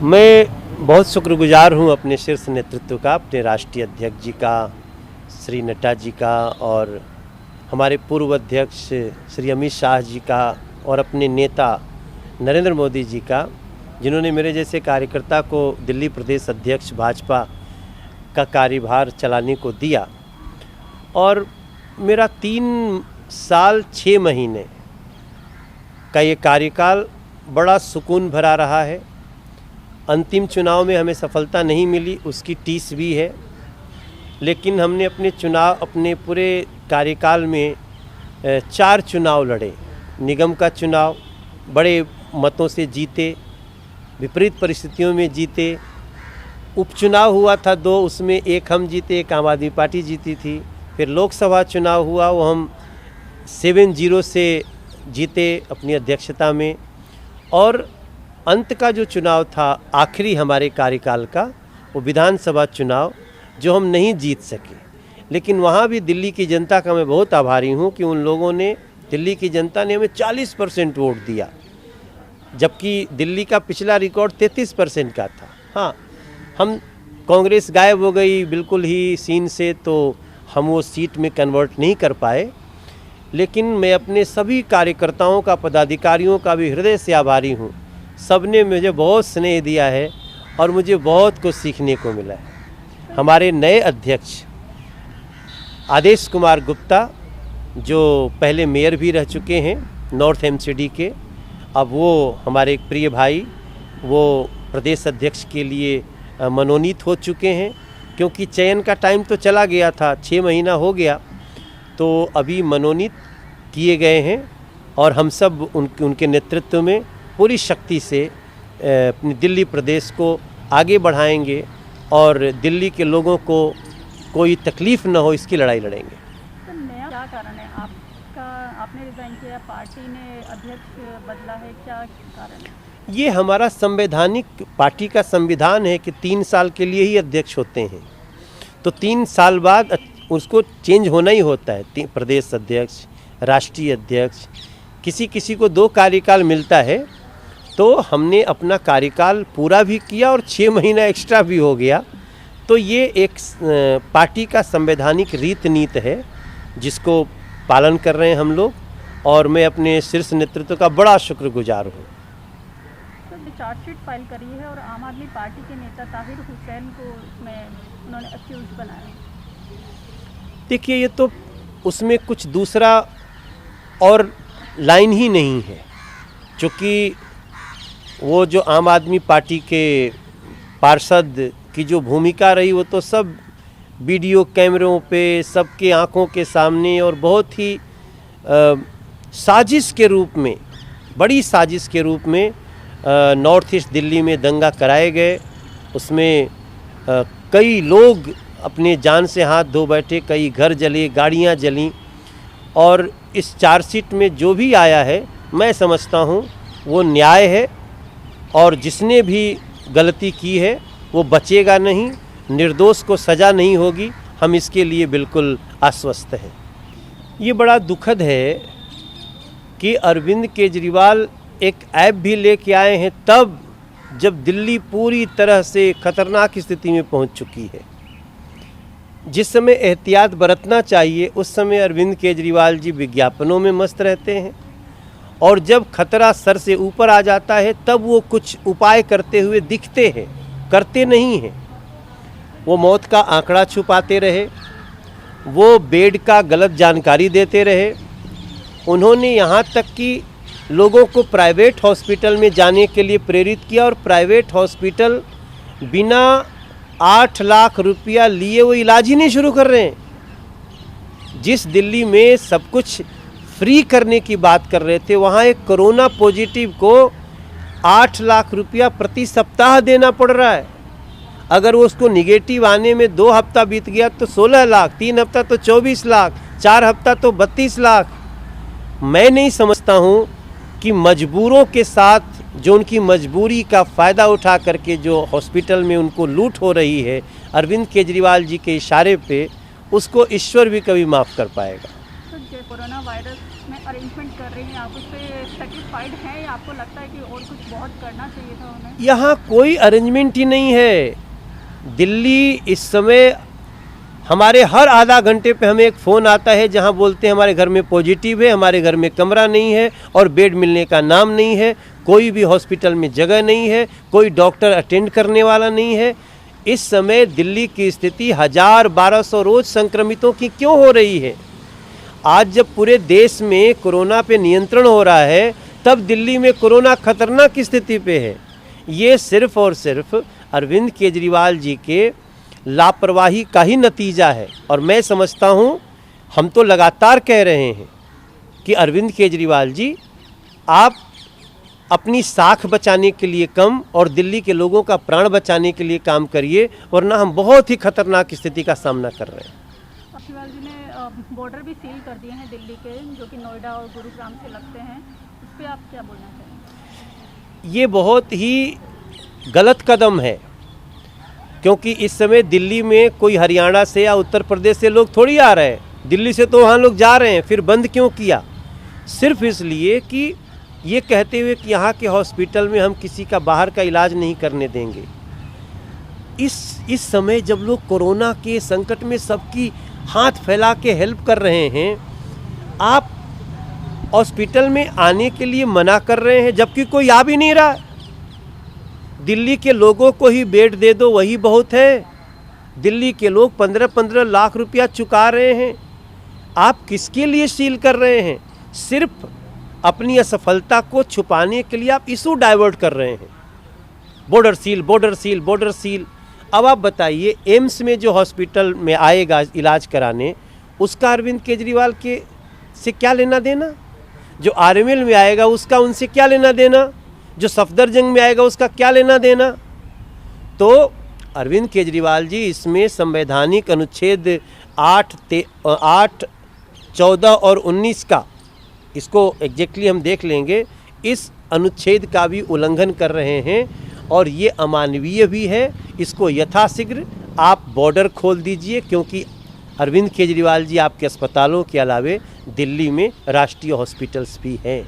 मैं बहुत शुक्रगुजार हूँ अपने शीर्ष नेतृत्व का, अपने राष्ट्रीय अध्यक्ष जी का, श्री नड्डा जी का, और हमारे पूर्व अध्यक्ष श्री अमित शाह जी का, और अपने नेता नरेंद्र मोदी जी का, जिन्होंने मेरे जैसे कार्यकर्ता को दिल्ली प्रदेश अध्यक्ष भाजपा का कार्यभार चलाने को दिया। और मेरा 3 साल 6 महीने का ये कार्यकाल बड़ा सुकून भरा रहा है। अंतिम चुनाव में हमें सफलता नहीं मिली, उसकी टीस भी है, लेकिन हमने अपने पूरे कार्यकाल में 4 चुनाव लड़े। निगम का चुनाव बड़े मतों से जीते, विपरीत परिस्थितियों में जीते। उपचुनाव हुआ था 2, उसमें एक हम जीते, एक आम आदमी पार्टी जीती थी। फिर लोकसभा चुनाव हुआ, वो हम 7-0 से जीते अपनी अध्यक्षता में। और अंत का जो चुनाव था आखिरी हमारे कार्यकाल का, वो विधानसभा चुनाव, जो हम नहीं जीत सके। लेकिन वहाँ भी दिल्ली की जनता का मैं बहुत आभारी हूँ कि उन लोगों ने, दिल्ली की जनता ने हमें 40% वोट दिया, जबकि दिल्ली का पिछला रिकॉर्ड 33% का था। हाँ, हम कांग्रेस गायब हो गई बिल्कुल ही सीन से, तो हम वो सीट में कन्वर्ट नहीं कर पाए। लेकिन मैं अपने सभी कार्यकर्ताओं का, पदाधिकारियों का भी हृदय से आभारी हूँ। सबने मुझे बहुत स्नेह दिया है और मुझे बहुत कुछ सीखने को मिला है। हमारे नए अध्यक्ष आदेश कुमार गुप्ता, जो पहले मेयर भी रह चुके हैं नॉर्थ एमसीडी के, अब वो हमारे एक प्रिय भाई, वो प्रदेश अध्यक्ष के लिए मनोनीत हो चुके हैं। क्योंकि चयन का टाइम तो चला गया था, 6 महीना हो गया, तो अभी मनोनीत किए गए हैं। और हम सब उनके नेतृत्व में पूरी शक्ति से अपनी दिल्ली प्रदेश को आगे बढ़ाएंगे और दिल्ली के लोगों को कोई तकलीफ़ न हो, इसकी लड़ाई लड़ेंगे। तो नया क्या कारण है आपने रिजाइन किया, पार्टी ने अध्यक्ष बदला है, क्या कारण है? ये हमारा संवैधानिक पार्टी का संविधान है कि 3 साल के लिए ही अध्यक्ष होते हैं, तो 3 साल बाद उसको चेंज होना ही होता है। प्रदेश अध्यक्ष, राष्ट्रीय अध्यक्ष, किसी को 2 कार्यकाल मिलता है। तो हमने अपना कार्यकाल पूरा भी किया और 6 महीना एक्स्ट्रा भी हो गया। तो ये एक पार्टी का संवैधानिक रीत नीति है, जिसको पालन कर रहे हैं हम लोग, और मैं अपने शीर्ष नेतृत्व का बड़ा शुक्रगुजार हूँ। चार्जशीट फाइल करी है और आम आदमी पार्टी के नेता ताहिर हुसैन को उसमें उन्होंने अक्यूज बनाया। देखिए, ये तो उसमें कुछ दूसरा और लाइन ही नहीं है, क्योंकि वो जो आम आदमी पार्टी के पार्षद की जो भूमिका रही, वो तो सब वीडियो कैमरों पे, सबके आंखों के सामने, और बहुत ही साजिश के रूप में, बड़ी साजिश के रूप में नॉर्थ ईस्ट दिल्ली में दंगा कराए गए। उसमें कई लोग अपने जान से हाथ धो बैठे, कई घर जले, गाड़ियां जलीं। और इस चार्जशीट में जो भी आया है, मैं समझता हूं वो न्याय है, और जिसने भी गलती की है वो बचेगा नहीं, निर्दोष को सज़ा नहीं होगी। हम इसके लिए बिल्कुल आश्वस्त हैं। ये बड़ा दुखद है कि अरविंद केजरीवाल एक ऐप भी लेके आए हैं तब, जब दिल्ली पूरी तरह से खतरनाक स्थिति में पहुंच चुकी है। जिस समय एहतियात बरतना चाहिए, उस समय अरविंद केजरीवाल जी विज्ञापनों में मस्त रहते हैं, और जब खतरा सर से ऊपर आ जाता है तब वो कुछ उपाय करते हुए दिखते हैं, करते नहीं हैं। वो मौत का आंकड़ा छुपाते रहे, वो बेड का गलत जानकारी देते रहे। उन्होंने यहाँ तक कि लोगों को प्राइवेट हॉस्पिटल में जाने के लिए प्रेरित किया, और प्राइवेट हॉस्पिटल बिना 8 लाख रुपया लिए वो इलाज ही नहीं शुरू कर रहे हैं। जिस दिल्ली में सब कुछ फ्री करने की बात कर रहे थे, वहाँ एक कोरोना पॉजिटिव को 8 लाख रुपया प्रति सप्ताह देना पड़ रहा है। अगर वो उसको निगेटिव आने में 2 हफ्ता बीत गया तो 16 लाख, 3 हफ्ता तो 24 लाख, 4 हफ्ता तो 32 लाख। मैं नहीं समझता हूँ कि मजबूरों के साथ, जो उनकी मजबूरी का फ़ायदा उठा करके जो हॉस्पिटल में उनको लूट हो रही है अरविंद केजरीवाल जी के इशारे पे, उसको ईश्वर भी कभी माफ़ कर पाएगा। तो जो कोरोना वायरस में अरेंजमेंट कर रहे हैं, आप उस पर सेटिस्फाइड हैं या आपको लगता है कि और कुछ बहुत करना चाहिए था उन्हें? यहाँ कोई अरेंजमेंट ही नहीं है। दिल्ली इस समय हमारे हर आधा घंटे पे हमें एक फ़ोन आता है जहाँ बोलते हैं हमारे घर में पॉजिटिव है, हमारे घर में कमरा नहीं है और बेड मिलने का नाम नहीं है, कोई भी हॉस्पिटल में जगह नहीं है, कोई डॉक्टर अटेंड करने वाला नहीं है। इस समय दिल्ली की स्थिति 1000-1200 रोज़ संक्रमितों की क्यों हो रही है? आज जब पूरे देश में कोरोना पे नियंत्रण हो रहा है तब दिल्ली में कोरोना खतरनाक स्थिति पे है। ये सिर्फ और सिर्फ अरविंद केजरीवाल जी के लापरवाही का ही नतीजा है। और मैं समझता हूँ, हम तो लगातार कह रहे हैं कि अरविंद केजरीवाल जी, आप अपनी साख बचाने के लिए कम और दिल्ली के लोगों का प्राण बचाने के लिए काम करिए, वरना हम बहुत ही खतरनाक स्थिति का सामना कर रहे हैं। केजरीवाल जी ने बॉर्डर भी सील कर दिए हैं दिल्ली के, जो कि नोएडा और गुरुग्राम से लगते हैं, उस पर आप क्या बोलना चाहेंगे? ये बहुत ही गलत कदम है, क्योंकि इस समय दिल्ली में कोई हरियाणा से या उत्तर प्रदेश से लोग थोड़ी आ रहे हैं। दिल्ली से तो वहाँ लोग जा रहे हैं। फिर बंद क्यों किया? सिर्फ इसलिए कि ये कहते हुए कि यहाँ के हॉस्पिटल में हम किसी का बाहर का इलाज नहीं करने देंगे। इस समय जब लोग कोरोना के संकट में सबकी हाथ फैला के हेल्प कर रहे हैं, आप हॉस्पिटल में आने के लिए मना कर रहे हैं, जबकि कोई आ भी नहीं रहा। दिल्ली के लोगों को ही बेड दे दो, वही बहुत है। दिल्ली के लोग 15-15 लाख रुपया चुका रहे हैं। आप किसके लिए सील कर रहे हैं? सिर्फ अपनी असफलता को छुपाने के लिए आप इशू डाइवर्ट कर रहे हैं। Border seal, border seal, border seal. अब आप बताइए, एम्स में जो हॉस्पिटल में आएगा इलाज कराने, उसका अरविंद केजरीवाल के से क्या लेना देना? जो आरएमएल में आएगा उसका उनसे क्या लेना देना? जो सफदरजंग में आएगा उसका क्या लेना देना? तो अरविंद केजरीवाल जी इसमें संवैधानिक अनुच्छेद 8, 14 और 19 का, इसको एग्जैक्टली हम देख लेंगे, इस अनुच्छेद का भी उल्लंघन कर रहे हैं और ये अमानवीय भी है। इसको यथाशीघ्र आप बॉर्डर खोल दीजिए, क्योंकि अरविंद केजरीवाल जी आपके अस्पतालों के अलावे दिल्ली में राष्ट्रीय हॉस्पिटल्स भी हैं।